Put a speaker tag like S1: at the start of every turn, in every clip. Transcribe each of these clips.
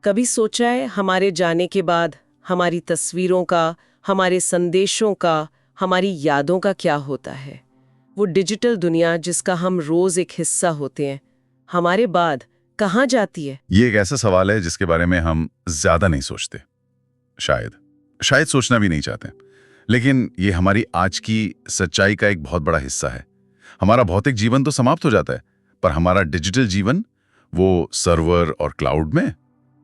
S1: कभी सोचा है हमारे जाने के बाद हमारी तस्वीरों का, हमारे संदेशों का, हमारी यादों का क्या होता है? वो डिजिटल दुनिया जिसका हम रोज एक हिस्सा होते हैं, हमारे बाद कहाँ जाती है?
S2: ये एक ऐसा सवाल है जिसके बारे में हम ज्यादा नहीं सोचते। शायद सोचना भी नहीं चाहते। लेकिन ये हमारी आज की सच्चाई का एक बहुत बड़ा हिस्सा है। हमारा भौतिक जीवन तो समाप्त हो जाता है, पर हमारा डिजिटल जीवन, वो सर्वर और क्लाउड में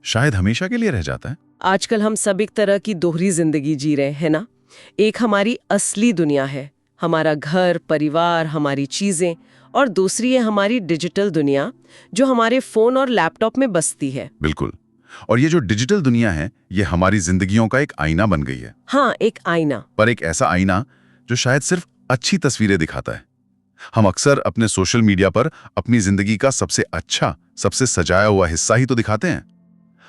S2: शायद हमेशा के लिए रह जाता है।
S1: आजकल हम सब एक तरह की दोहरी जिंदगी जी रहे हैं ना। एक हमारी असली दुनिया है, हमारा घर, परिवार, हमारी चीजें, और दूसरी है हमारी डिजिटल दुनिया जो हमारे फोन और लैपटॉप में बसती है।
S2: बिल्कुल। और ये जो डिजिटल दुनिया है, ये हमारी जिंदगियों का एक आईना बन गई है।
S1: हाँ, एक आईना।
S2: पर एक ऐसा आईना जो शायद सिर्फ अच्छी तस्वीरें दिखाता है। हम अक्सर अपने सोशल मीडिया पर अपनी जिंदगी का सबसे अच्छा, सबसे सजाया हुआ हिस्सा ही तो दिखाते हैं।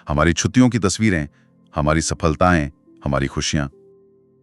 S2: हमारी छुट्टियों की तस्वीरें, हमारी सफलताएं, हमारी खुशियां।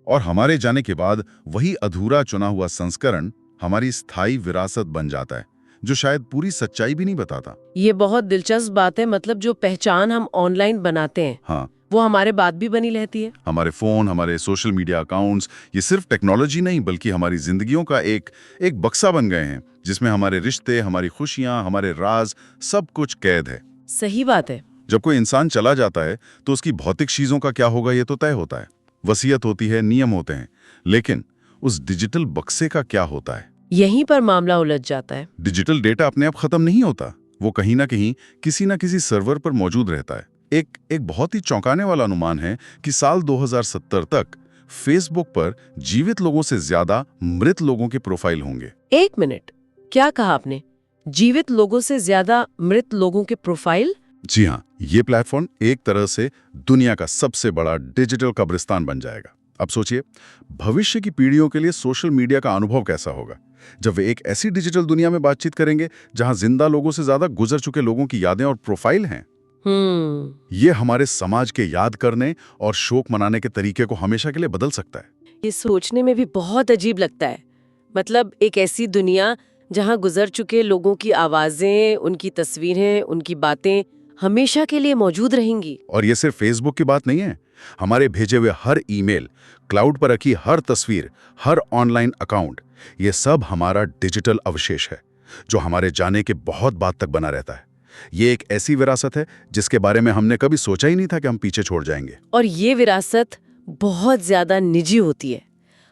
S2: और हमारे जाने के बाद वही अधूरा चुना हुआ संस्करण हमारी स्थायी विरासत बन जाता है, जो शायद पूरी सच्चाई भी नहीं बताता।
S1: ये बहुत दिलचस्प बात है। मतलब जो पहचान हम ऑनलाइन बनाते हैं,
S2: हाँ,
S1: वो हमारे बाद भी बनी रहती है।
S2: हमारे फोन, हमारे सोशल मीडिया अकाउंट्स, ये सिर्फ टेक्नोलॉजी नहीं बल्कि हमारी जिंदगियों का एक बक्सा बन गए हैं, जिसमें हमारे रिश्ते, हमारी खुशियां, हमारे राज, सब कुछ कैद है।
S1: सही बात है।
S2: जब कोई इंसान चला जाता है तो उसकी भौतिक चीजों का क्या होगा ये तो तय होता है। वसीयत होती है, नियम होते हैं, लेकिन उस डिजिटल बक्से का क्या होता है?
S1: यहीं पर मामला उलझ जाता है।
S2: डिजिटल डेटा अपने आप खत्म नहीं होता, वो कहीं ना कहीं किसी ना किसी सर्वर पर मौजूद रहता है। एक बहुत ही चौंकाने वाला अनुमान है कि साल 2070 तक फेसबुक पर जीवित लोगों से ज्यादा मृत लोगों के प्रोफाइल होंगे।
S1: एक मिनट, क्या कहा आपने? जीवित लोगों से ज्यादा मृत लोगों के प्रोफाइल?
S2: जी हाँ, ये प्लेटफॉर्म एक तरह से दुनिया का सबसे बड़ा डिजिटल कब्रिस्तान बन जाएगा। अब सोचिए, भविष्य की पीढ़ियों के लिए सोशल मीडिया का अनुभव कैसा होगा जब वे एक ऐसी डिजिटल दुनिया में बातचीत करेंगे जहां जिंदा लोगों से ज्यादा गुजर चुके लोगों की यादें और प्रोफाइल हैं। ये हमारे समाज के याद करने और शोक मनाने के तरीके को हमेशा के लिए बदल सकता है।
S1: ये सोचने में भी बहुत अजीब लगता है। मतलब एक ऐसी दुनिया जहां गुजर चुके लोगों की आवाजें, उनकी तस्वीरें, उनकी बातें हमेशा के लिए मौजूद रहेंगी।
S2: और ये सिर्फ फेसबुक की बात नहीं है। हमारे भेजे हुए हर ईमेल, क्लाउड पर रखी हर तस्वीर, हर ऑनलाइन अकाउंट, ये सब हमारा डिजिटल अवशेष है जो हमारे जाने के बहुत बाद तक बना रहता है। ये एक ऐसी विरासत है जिसके बारे में हमने कभी सोचा ही नहीं था कि हम पीछे छोड़ जाएंगे।
S1: और ये विरासत बहुत ज्यादा निजी होती है।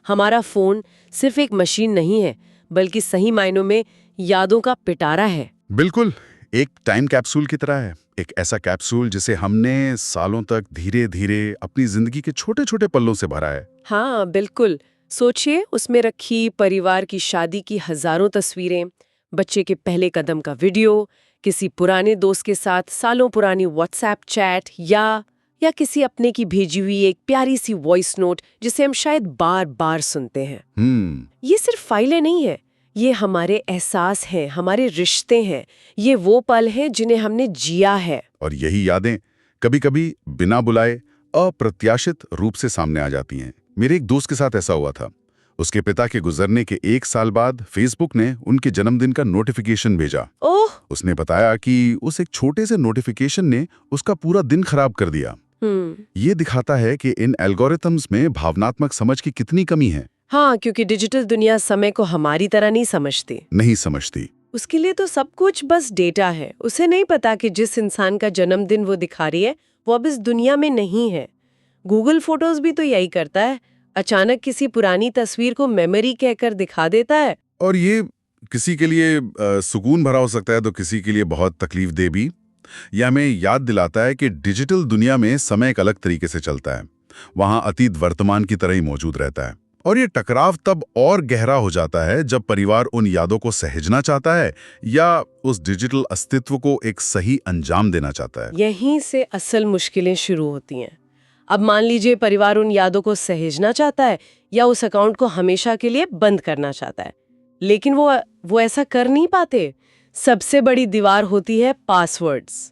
S1: हमारा फोन सिर्फ एक मशीन नहीं है, बल्कि सही मायनों में यादों का पिटारा है।
S2: बिल्कुल, एक टाइम कैप्सूल की तरह है। एक ऐसा कैप्सूल जिसे हमने सालों तक धीरे धीरे अपनी जिंदगी के छोटे छोटे पल्लों से भरा है।
S1: हाँ बिल्कुल। सोचिए, उसमें रखी परिवार की शादी की हजारों तस्वीरें, बच्चे के पहले कदम का वीडियो, किसी पुराने दोस्त के साथ सालों पुरानी व्हाट्सएप चैट, या किसी अपने की भेजी हुई एक प्यारी सी वॉइस नोट जिसे हम शायद बार बार सुनते हैं। ये सिर्फ फाइलें नहीं है, ये हमारे एहसास हैं, हमारे रिश्ते हैं, ये वो पल हैं जिन्हें हमने जिया है।
S2: और यही यादें कभी कभी बिना बुलाए अप्रत्याशित रूप से सामने आ जाती हैं। मेरे एक दोस्त के साथ ऐसा हुआ था। उसके पिता के गुजरने के 1 साल बाद फेसबुक ने उनके जन्मदिन का नोटिफिकेशन भेजा।
S1: ओह!
S2: उसने बताया कि उस एक छोटे से नोटिफिकेशन ने उसका पूरा दिन खराब कर दिया। ये दिखाता है कि इन एल्गोरिथम्स में भावनात्मक समझ की कितनी कमी है।
S1: हाँ, क्योंकि डिजिटल दुनिया समय को हमारी तरह नहीं समझती। उसके लिए तो सब कुछ बस डेटा है। उसे नहीं पता कि जिस इंसान का जन्मदिन वो दिखा रही है वो अब इस दुनिया में नहीं है। गूगल फोटोज भी तो यही करता है, अचानक किसी पुरानी तस्वीर को मेमोरी कहकर दिखा देता है।
S2: और ये किसी के लिए सुकून भरा हो सकता है तो किसी के लिए बहुत तकलीफ दे भी। यह हमें याद दिलाता है कि डिजिटल दुनिया में समय एक अलग तरीके से चलता है। वहां अतीत वर्तमान की तरह ही मौजूद रहता है। और ये टकराव तब और गहरा हो जाता है जब परिवार उन यादों को सहेजना चाहता है या उस डिजिटल अस्तित्व को एक सही अंजाम देना चाहता है।
S1: यहीं से असल मुश्किलें शुरू होती हैं। अब मान लीजिए परिवार उन यादों को सहेजना चाहता है या उस अकाउंट को हमेशा के लिए बंद करना चाहता है, लेकिन वो ऐसा कर नहीं पाते। सबसे बड़ी दीवार होती है पासवर्ड्स।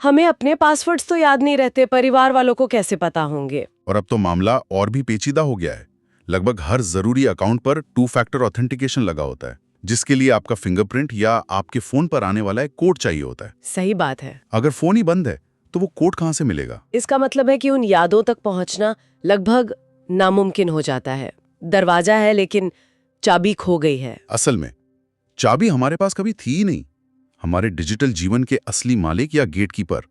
S1: हमें अपने पासवर्ड्स तो याद नहीं रहते, परिवार वालों को कैसे पता होंगे?
S2: और अब तो मामला और भी पेचीदा हो गया है। लगभग हर जरूरी अकाउंट पर 2 फैक्टर ऑथेंटिकेशन लगा होता है, जिसके लिए आपका फिंगरप्रिंट या आपके फोन पर आने वाला एक कोड चाहिए होता है।
S1: सही बात है।
S2: अगर फोन ही बंद है तो वो कोड कहाँ से मिलेगा?
S1: इसका मतलब है कि उन यादों तक पहुंचना लगभग नामुमकिन हो जाता है। दरवाजा है लेकिन चाबी खो गई है।
S2: असल में चाबी हमारे पास कभी थी ही नहीं। हमारे डिजिटल जीवन के असली मालिक या गेटकीपर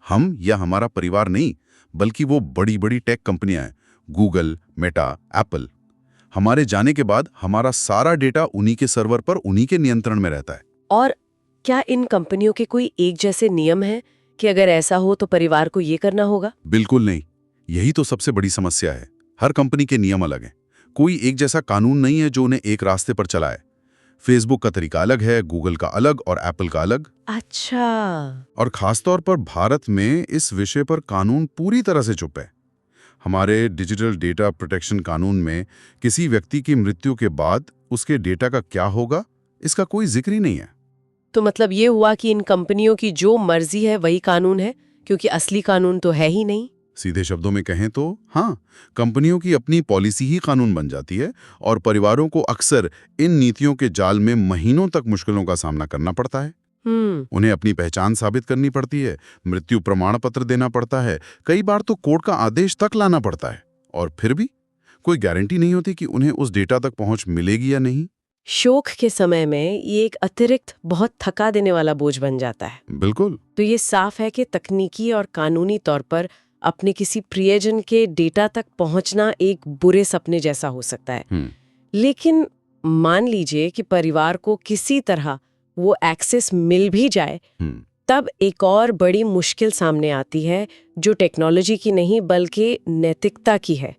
S2: हम या हमारा परिवार नहीं, बल्कि वो बड़ी बड़ी टेक कंपनियां हैं, गूगल, मेटा, एप्पल। हमारे जाने के बाद हमारा सारा डेटा उन्हीं के सर्वर पर, उन्हीं के नियंत्रण में रहता है।
S1: और क्या इन कंपनियों के कोई एक जैसे नियम हैं कि अगर ऐसा हो तो परिवार को ये करना होगा?
S2: बिल्कुल नहीं। यही तो सबसे बड़ी समस्या है। हर कंपनी के नियम अलग हैं। कोई एक जैसा कानून नहीं है जो उन्हें एक रास्ते पर चलाए। फेसबुक का तरीका अलग है, गूगल का अलग और एप्पल का अलग।
S1: अच्छा।
S2: और खासतौर पर भारत में इस विषय पर कानून पूरी तरह से चुप है। हमारे डिजिटल डेटा प्रोटेक्शन कानून में किसी व्यक्ति की मृत्यु के बाद उसके डेटा का क्या होगा, इसका कोई जिक्र ही नहीं है।
S1: तो मतलब ये हुआ कि इन कंपनियों की जो मर्जी है वही कानून है, क्योंकि असली कानून तो है ही नहीं।
S2: सीधे शब्दों में कहें तो हाँ, कंपनियों की अपनी पॉलिसी ही कानून बन जाती है और परिवारों को अक्सर इन नीतियों के जाल में महीनों तक मुश्किलों का सामना करना पड़ता है। उन्हें अपनी पहचान साबित करनी पड़ती है, मृत्यु प्रमाण पत्र देना पड़ता है, कई बार तो कोर्ट का आदेश तक लाना पड़ता है, और फिर भी कोई गारंटी नहीं होती कि उन्हें उस डेटा तक पहुंच मिलेगी या नहीं।
S1: शोक के समय में ये एक अतिरिक्त बहुत थका देने वाला बोझ बन जाता है।
S2: बिल्कुल।
S1: तो ये साफ है कि तकनीकी और कानूनी तौर पर अपने किसी प्रियजन के डेटा तक पहुंचना एक बुरे सपने जैसा हो सकता है। लेकिन मान लीजिए कि परिवार को किसी तरह वो एक्सेस मिल भी जाए, तब एक और बड़ी मुश्किल सामने आती है जो टेक्नोलॉजी की नहीं बल्कि नैतिकता की है।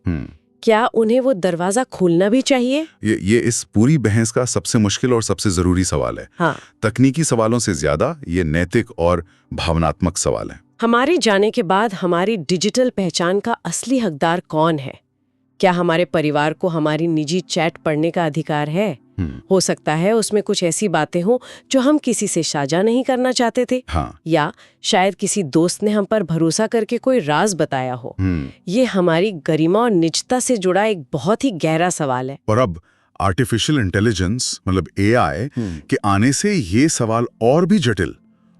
S1: क्या उन्हें वो दरवाजा खोलना भी चाहिए?
S2: ये इस पूरी बहस का सबसे मुश्किल और सबसे जरूरी सवाल है।
S1: हाँ।
S2: तकनीकी सवालों से ज्यादा ये नैतिक और भावनात्मक सवाल है।
S1: हमारे जाने के बाद हमारी डिजिटल पहचान का असली हकदार कौन है? क्या हमारे परिवार को हमारी निजी चैट पढ़ने का अधिकार है? हो सकता है उसमें कुछ ऐसी बातें हों जो हम किसी से साझा नहीं करना चाहते थे।
S2: हाँ।
S1: या शायद किसी दोस्त ने हम पर भरोसा करके कोई राज बताया हो। ये हमारी गरिमा और निजता से जुड़ा एक बहुत ही गहरा सवाल है।
S2: और अब आर्टिफिशियल इंटेलिजेंस मतलब एआई के आने से ये सवाल और भी जटिल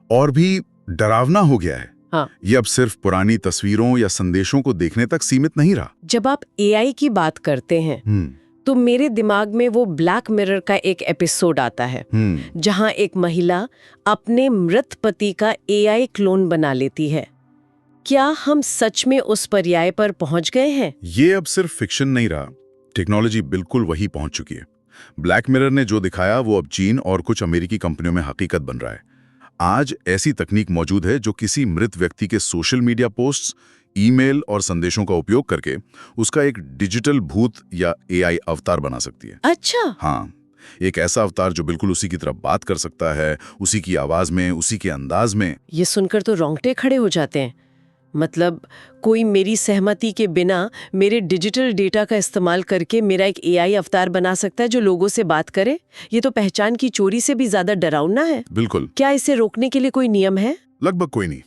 S2: और भी डरावना हो गया है।
S1: हाँ।
S2: ये अब सिर्फ पुरानी तस्वीरों या संदेशों को देखने तक सीमित नहीं रहा।
S1: जब आप एआई की बात करते हैं तो मेरे दिमाग में वो ब्लैक मिरर का एक एपिसोड आता है जहां एक महिला अपने मृत पति का एआई क्लोन बना लेती है। क्या हम सच में उस पर्याय पर पहुंच गए हैं?
S2: ये अब सिर्फ फिक्शन नहीं रहा, टेक्नोलॉजी बिल्कुल वही पहुंच चुकी है। ब्लैक मिरर ने जो दिखाया वो अब चीन और कुछ अमेरिकी कंपनियों में हकीकत बन रहा है। आज ऐसी तकनीक मौजूद है जो किसी मृत व्यक्ति के सोशल मीडिया पोस्ट्स, ईमेल और संदेशों का उपयोग करके उसका एक डिजिटल भूत या एआई अवतार बना सकती है।
S1: अच्छा।
S2: हाँ, एक ऐसा अवतार जो बिल्कुल उसी की तरह बात कर सकता है, उसी की आवाज में, उसी के अंदाज में।
S1: ये सुनकर तो रोंगटे खड़े हो जाते हैं। मतलब कोई मेरी सहमति के बिना मेरे डिजिटल डेटा का इस्तेमाल करके मेरा एक एआई अवतार बना सकता है जो लोगों से बात करे? ये तो पहचान की चोरी से भी ज्यादा डरावना है।
S2: बिल्कुल।
S1: क्या इसे रोकने के लिए कोई नियम है?
S2: लगभग कोई नहीं।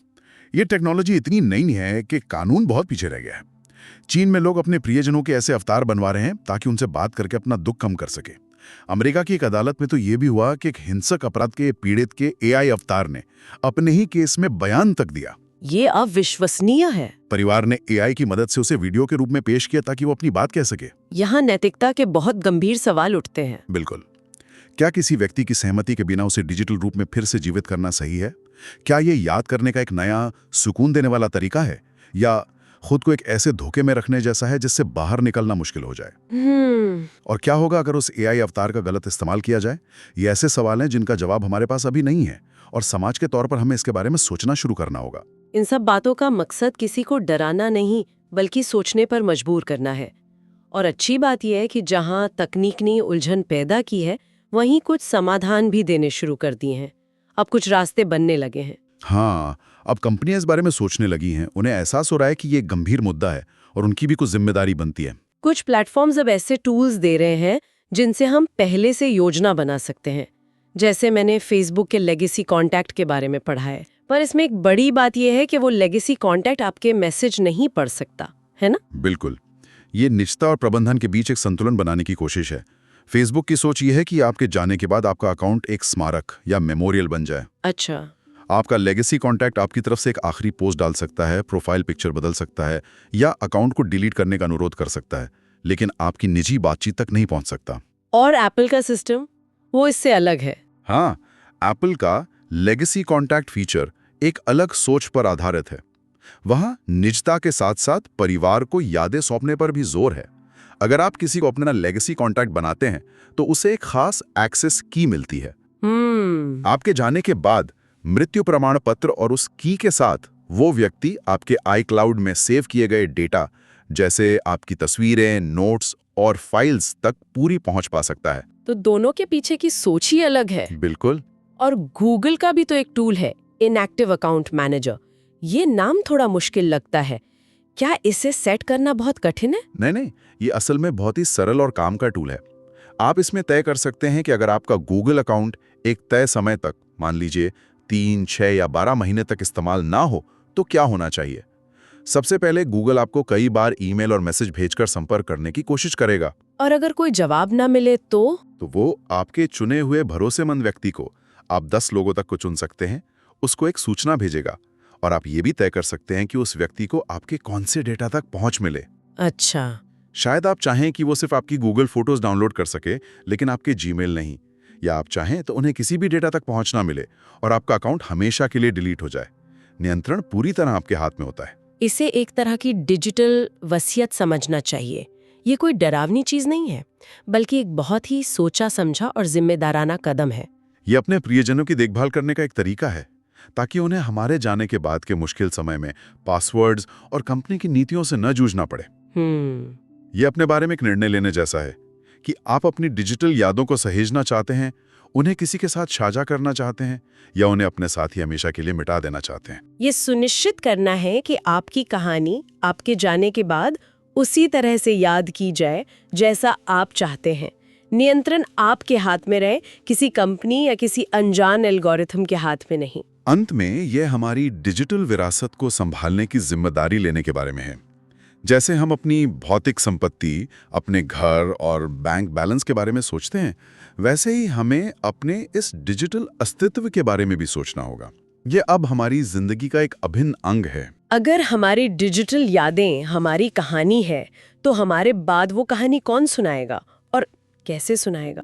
S2: ये टेक्नोलॉजी इतनी नई है कि कानून बहुत पीछे रह गया है। चीन में लोग अपने प्रियजनों के ऐसे अवतार बनवा रहे हैं ताकि उनसे बात करके अपना दुख कम कर सके। अमेरिका की एक अदालत में तो ये भी हुआ कि एक हिंसक अपराध के पीड़ित के एआई अवतार ने अपने ही केस में बयान तक दिया।
S1: ये अविश्वसनीय है।
S2: परिवार ने एआई की मदद से उसे वीडियो के रूप में पेश किया ताकि वो अपनी बात कह सके।
S1: यहाँ नैतिकता के बहुत गंभीर सवाल उठते हैं।
S2: बिल्कुल। क्या किसी व्यक्ति की सहमति के बिना उसे डिजिटल रूप में फिर से जीवित करना सही है? क्या ये याद करने का एक नया सुकून देने वाला तरीका है, या खुद को एक ऐसे धोखे में रखने जैसा है जिससे बाहर निकलना मुश्किल हो जाए? और क्या होगा अगर उस एआई अवतार का गलत इस्तेमाल किया जाए? ये ऐसे सवाल हैं जिनका जवाब हमारे पास अभी नहीं है, और समाज के तौर पर हमें इसके बारे में सोचना शुरू करना होगा।
S1: इन सब बातों का मकसद किसी को डराना नहीं बल्कि सोचने पर मजबूर करना है। और अच्छी बात यह है कि जहां तकनीक ने उलझन पैदा की है वहीं कुछ समाधान भी देने शुरू कर दिए हैं। अब कुछ रास्ते बनने लगे हैं।
S2: हाँ, अब कंपनियां इस बारे में सोचने लगी हैं। उन्हें एहसास हो रहा है कि ये एक गंभीर मुद्दा है और उनकी भी कुछ जिम्मेदारी बनती है।
S1: कुछ प्लेटफॉर्म्स अब ऐसे टूल्स दे रहे हैं जिनसे हम पहले से योजना बना सकते हैं। जैसे मैंने फेसबुक के लेगेसी कॉन्टैक्ट के बारे में पढ़ा है, पर इसमें एक बड़ी बात यह है कि वो लेगेसी कॉन्टैक्ट आपके मैसेज नहीं पढ़ सकता, है ना?
S2: बिल्कुल। ये निजता और प्रबंधन के बीच एक संतुलन बनाने की कोशिश है। फेसबुक की सोच ये है कि आपके जाने के बाद आपका अकाउंट एक स्मारक या मेमोरियल बन जाए।
S1: अच्छा।
S2: आपका लेगेसी कॉन्टैक्ट आपकी तरफ से एक आखिरी पोस्ट डाल सकता है, प्रोफाइल पिक्चर बदल सकता है या अकाउंट को डिलीट करने का अनुरोध कर सकता है, लेकिन आपकी निजी बातचीत तक नहीं पहुंच सकता।
S1: और एप्पल का सिस्टम वो इससे अलग है।
S2: हाँ, एप्पल का लेगेसी कॉन्टैक्ट फीचर एक अलग सोच पर आधारित है। वहां निजता के साथ साथ परिवार को यादें सौंपने पर भी जोर है। अगर आप किसी को अपना लेगेसी कॉन्टैक्ट बनाते हैं तो उसे एक खास एक्सेस की मिलती है। आपके जाने के बाद मृत्यु प्रमाण पत्र और उस की के साथ वो व्यक्ति आपके iCloud में सेव किए गए डेटा जैसे आपकी तस्वीरें, नोट्स और फाइल्स तक पूरी पहुंच पा सकता है।
S1: तो दोनों के पीछे की सोच ही अलग है।
S2: बिल्कुल।
S1: और गूगल का भी तो एक टूल है, इनएक्टिव अकाउंट मैनेजर। ये नाम थोड़ा मुश्किल लगता है। क्या इसे सेट करना बहुत कठिन है?
S2: नहीं, ये असल में बहुत ही सरल और काम का टूल है। आप इसमें तय कर सकते हैं कि अगर आपका गूगल अकाउंट एक तय समय तक, मान लीजिए 3, 6 या 12 महीने तक इस्तेमाल ना हो तो क्या होना चाहिए। सबसे पहले गूगल आपको कई बार ईमेल और मैसेज भेजकर संपर्क करने की कोशिश करेगा।
S1: और अगर कोई जवाब ना मिले तो
S2: वो आपके चुने हुए भरोसेमंद व्यक्ति को, आप 10 लोगों तक को चुन सकते हैं, उसको एक सूचना भेजेगा। और आप ये भी तय कर सकते हैं कि उस व्यक्ति को आपके कौन से डेटा तक पहुंच मिले।
S1: अच्छा।
S2: शायद आप चाहें कि वो सिर्फ आपकी गूगल फोटोज डाउनलोड कर सके, लेकिन आपके जीमेल नहीं। या आप चाहें तो उन्हें किसी भी डेटा तक पहुंच ना मिले और आपका अकाउंट हमेशा के लिए डिलीट हो जाए। नियंत्रण पूरी तरह आपके हाथ में होता है।
S1: इसे एक तरह की डिजिटल वसीयत समझना चाहिए। ये कोई डरावनी चीज नहीं है, बल्कि एक बहुत ही सोचा समझा और जिम्मेदाराना कदम है।
S2: ये अपने प्रियजनों की देखभाल करने का एक तरीका है, ताकि उन्हें हमारे जाने के बाद के मुश्किल समय में पासवर्ड्स और कंपनी की नीतियों से न जूझना पड़े। ये अपने बारे में एक निर्णय लेने जैसा है कि आप अपनी डिजिटल यादों को सहेजना चाहते हैं, उन्हें किसी के साथ साझा करना चाहते हैं या उन्हें अपने साथ ही हमेशा के लिए मिटा देना चाहते हैं।
S1: ये सुनिश्चित करना है कि आपकी कहानी आपके जाने के बाद उसी तरह से याद की जाए जैसा आप चाहते हैं। नियंत्रण आपके हाथ में रहे, किसी कंपनी या किसी अनजान एल्गोरिथम के हाथ में नहीं।
S2: अंत में यह हमारी डिजिटल विरासत को संभालने की जिम्मेदारी लेने के बारे में है। जैसे हम अपनी भौतिक संपत्ति, अपने घर और बैंक बैलेंस के बारे में सोचते हैं, वैसे ही हमें अपने इस डिजिटल अस्तित्व के बारे में भी सोचना होगा। ये अब हमारी जिंदगी का एक अभिन्न अंग है।
S1: अगर हमारी डिजिटल यादें हमारी कहानी है, तो हमारे बाद वो कहानी कौन सुनाएगा और कैसे सुनाएगा?